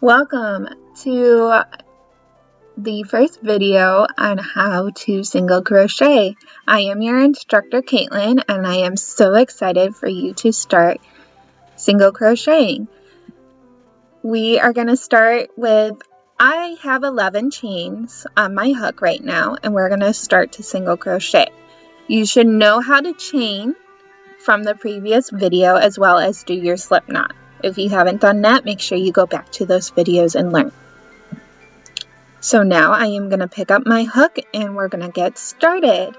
Welcome to the first video on how to single crochet. I am your instructor Caitlin, and I am so excited for you to start single crocheting. We are going to start with, I have 11 chains on my hook right now, and we're going to start to single crochet. You should know how to chain from the previous video as well as do your slip knot. If you haven't done that, make sure you go back to those videos and learn. So now I am going to pick up my hook and we're going to get started.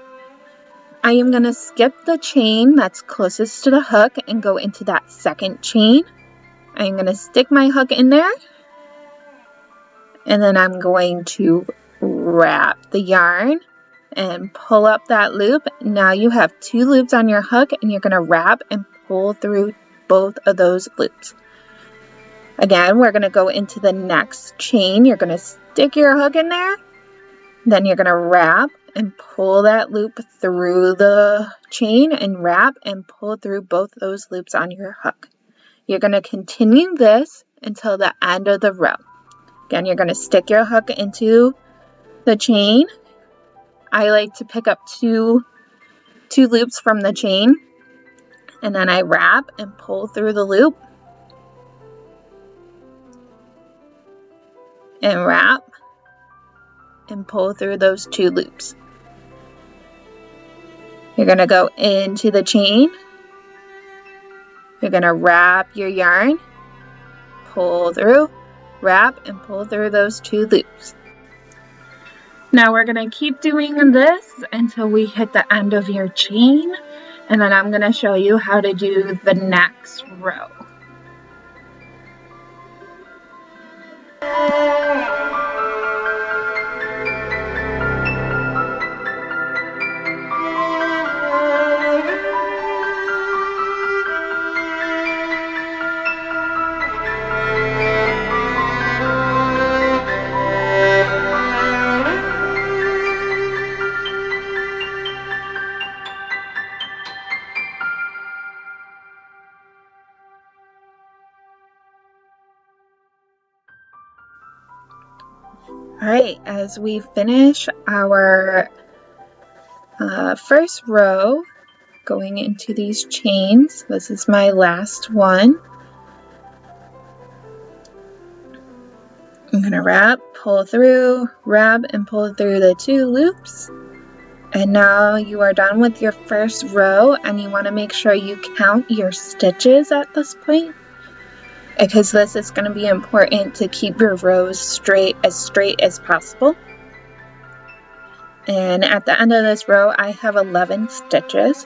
I am going to skip the chain that's closest to the hook and go into that second chain. I am going to stick my hook in there and then I'm going to wrap the yarn and pull up that loop. Now you have 2 loops on your hook and you're going to wrap and pull through both of those loops. Again, we're going to go into the next chain. You're going to stick your hook in there, then you're going to wrap and pull that loop through the chain and wrap and pull through both those loops on your hook. You're going to continue this until the end of the row. Again, you're going to stick your hook into the chain. I like to pick up two loops from the chain, and then I wrap and pull through the loop and wrap and pull through those 2 loops. You're going to go into the chain. You're going to wrap your yarn, pull through, wrap, and pull through those 2 loops. Now we're going to keep doing this until we hit the end of your chain, and then I'm going to show you how to do the next row. Alright, as we finish our first row, going into these chains, this is my last one. I'm going to wrap, pull through, wrap, and pull through the 2 loops. And now you are done with your first row, and you want to make sure you count your stitches at this point, because this is going to be important to keep your rows straight as possible. And at the end of this row, I have 11 stitches.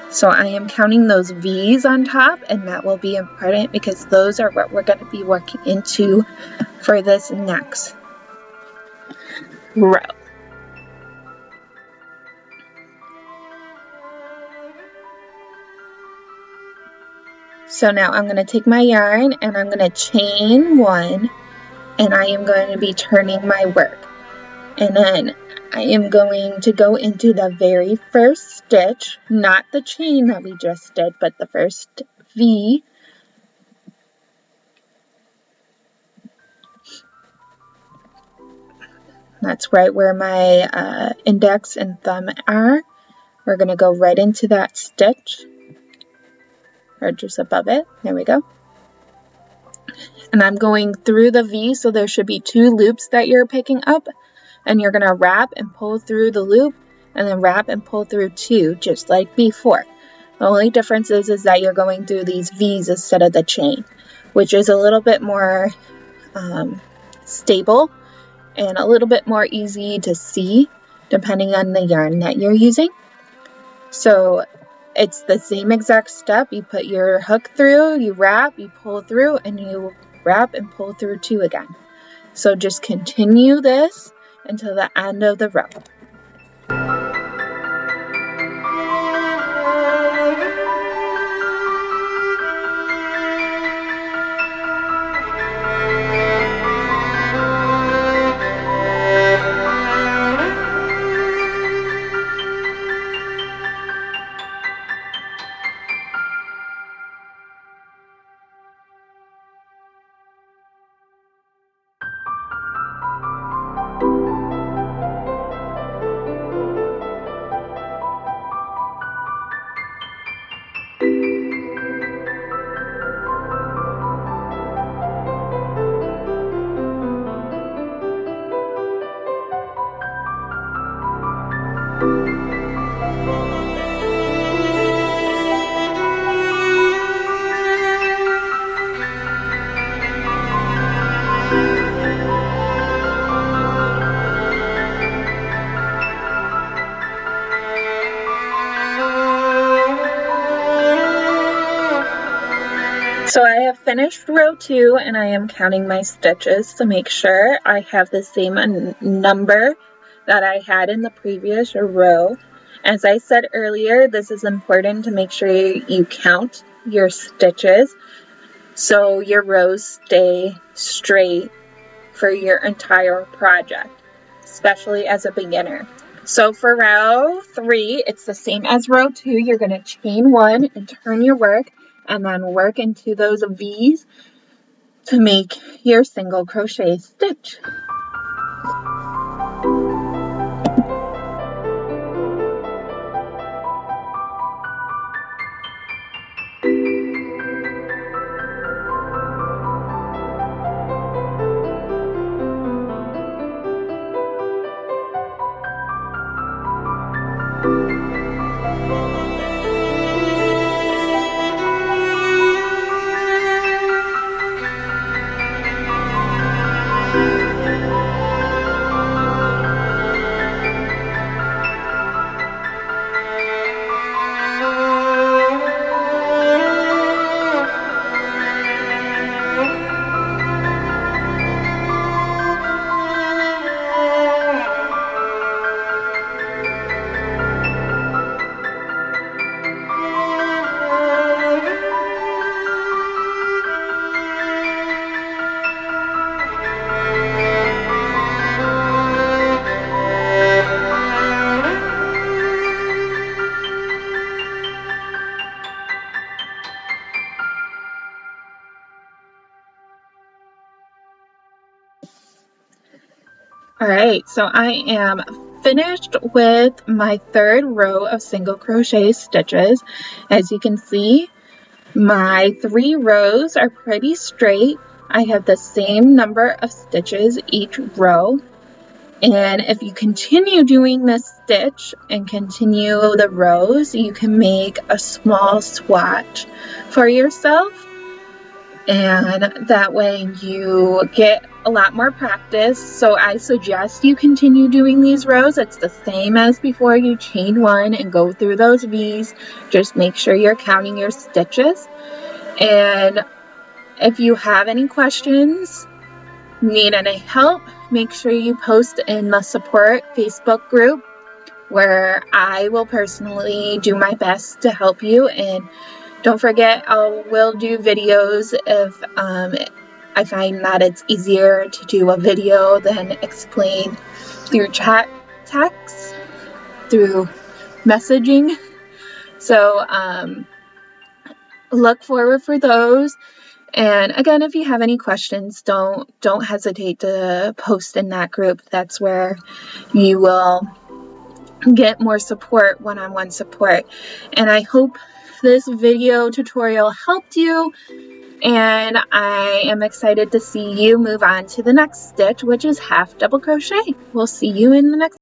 So I am counting those V's on top, and that will be important because those are what we're going to be working into for this next row. So now I'm going to take my yarn and I'm going to chain 1, and I am going to be turning my work. And then I am going to go into the very first stitch, not the chain that we just did, but the first V. That's right where my index and thumb are. We're going to go right into that stitch, or just above it. There we go. And I'm going through the V, so there should be 2 loops that you're picking up. And you're going to wrap and pull through the loop, and then wrap and pull through 2, just like before. The only difference is that you're going through these V's instead of the chain, which is a little bit more stable and a little bit more easy to see depending on the yarn that you're using. So it's the same exact step. You put your hook through, you wrap, you pull through, and you wrap and pull through 2 again. So just continue this until the end of the row. finished row 2 and I am counting my stitches to make sure I have the same number that I had in the previous row. As I said earlier, this is important to make sure you count your stitches so your rows stay straight for your entire project, especially as a beginner. So for row 3, it's the same as row 2. You're going to chain 1 and turn your work and then work into those V's to make your single crochet stitch. Alright, so I am finished with my third row of single crochet stitches. As you can see, my 3 rows are pretty straight. I have the same number of stitches each row. And if you continue doing this stitch and continue the rows, you can make a small swatch for yourself. And that way you get a lot more practice. So I suggest you continue doing these rows. It's the same as before. You chain 1 and go through those V's. Just make sure you're counting your stitches. And if you have any questions, need any help, make sure you post in the support Facebook group where I will personally do my best to help you. And don't forget, I will do videos if I find that it's easier to do a video than explain through chat, text, through messaging. So look forward for those. And again, if you have any questions, don't hesitate to post in that group. That's where you will get more support, one-on-one support. And I hope this video tutorial helped you, and I am excited to see you move on to the next stitch, which is half double crochet. We'll see you in the next